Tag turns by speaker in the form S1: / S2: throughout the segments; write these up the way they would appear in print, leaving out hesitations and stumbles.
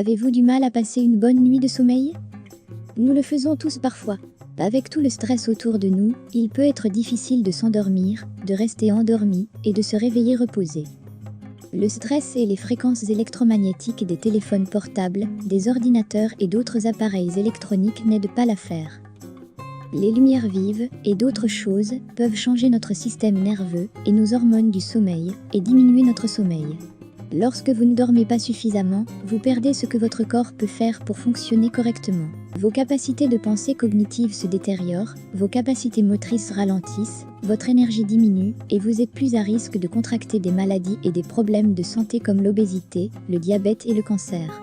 S1: Avez-vous du mal à passer une bonne nuit de sommeil? Nous le faisons tous parfois. Avec tout le stress autour de nous, il peut être difficile de s'endormir, de rester endormi et de se réveiller reposé. Le stress et les fréquences électromagnétiques des téléphones portables, des ordinateurs et d'autres appareils électroniques n'aident pas l'affaire. Les lumières vives et d'autres choses peuvent changer notre système nerveux et nos hormones du sommeil et diminuer notre sommeil. Lorsque vous ne dormez pas suffisamment, vous perdez ce que votre corps peut faire pour fonctionner correctement. Vos capacités de pensée cognitive se détériorent, vos capacités motrices ralentissent, votre énergie diminue et vous êtes plus à risque de contracter des maladies et des problèmes de santé comme l'obésité, le diabète et le cancer.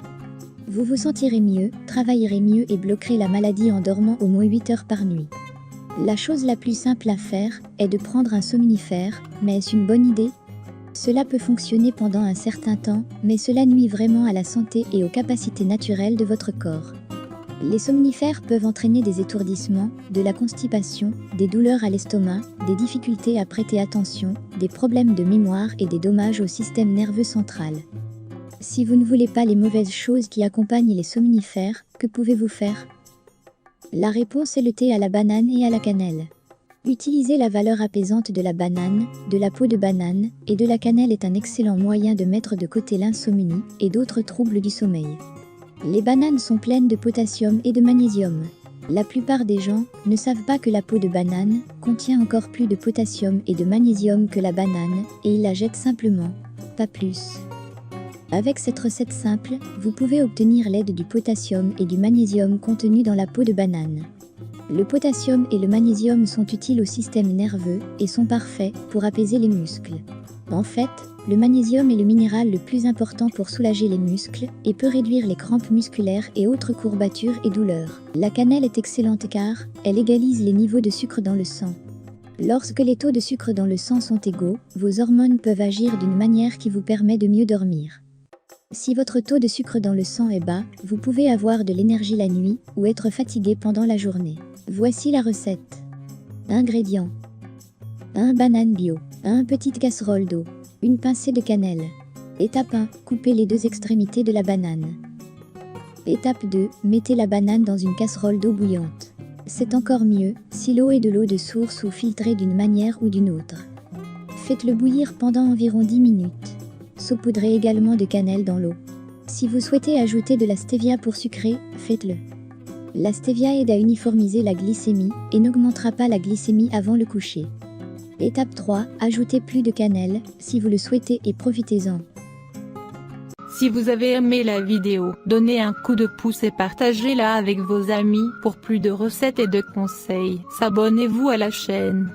S1: Vous vous sentirez mieux, travaillerez mieux et bloquerez la maladie en dormant au moins 8 heures par nuit. La chose la plus simple à faire est de prendre un somnifère, mais est-ce une bonne idée? Cela peut fonctionner pendant un certain temps, mais cela nuit vraiment à la santé et aux capacités naturelles de votre corps. Les somnifères peuvent entraîner des étourdissements, de la constipation, des douleurs à l'estomac, des difficultés à prêter attention, des problèmes de mémoire et des dommages au système nerveux central. Si vous ne voulez pas les mauvaises choses qui accompagnent les somnifères, que pouvez-vous faire? La réponse est le thé à la banane et à la cannelle. Utiliser la valeur apaisante de la banane, de la peau de banane et de la cannelle est un excellent moyen de mettre de côté l'insomnie et d'autres troubles du sommeil. Les bananes sont pleines de potassium et de magnésium. La plupart des gens ne savent pas que la peau de banane contient encore plus de potassium et de magnésium que la banane et ils la jettent simplement, pas plus. Avec cette recette simple, vous pouvez obtenir l'aide du potassium et du magnésium contenus dans la peau de banane. Le potassium et le magnésium sont utiles au système nerveux et sont parfaits pour apaiser les muscles. En fait, le magnésium est le minéral le plus important pour soulager les muscles et peut réduire les crampes musculaires et autres courbatures et douleurs. La cannelle est excellente car elle égalise les niveaux de sucre dans le sang. Lorsque les taux de sucre dans le sang sont égaux, vos hormones peuvent agir d'une manière qui vous permet de mieux dormir. Si votre taux de sucre dans le sang est bas, vous pouvez avoir de l'énergie la nuit ou être fatigué pendant la journée. Voici la recette. Ingrédients. 1 banane bio, 1 petite casserole d'eau, une pincée de cannelle. Étape 1, coupez les 2 extrémités de la banane. Étape 2, mettez la banane dans une casserole d'eau bouillante. C'est encore mieux si l'eau est de l'eau de source ou filtrée d'une manière ou d'une autre. Faites-le bouillir pendant environ 10 minutes. Saupoudrez également de cannelle dans l'eau. Si vous souhaitez ajouter de la stevia pour sucrer, faites-le. La stevia aide à uniformiser la glycémie et n'augmentera pas la glycémie avant le coucher. Étape 3, ajoutez plus de cannelle, si vous le souhaitez et profitez-en.
S2: Si vous avez aimé la vidéo, donnez un coup de pouce et partagez-la avec vos amis. Pour plus de recettes et de conseils, abonnez-vous à la chaîne.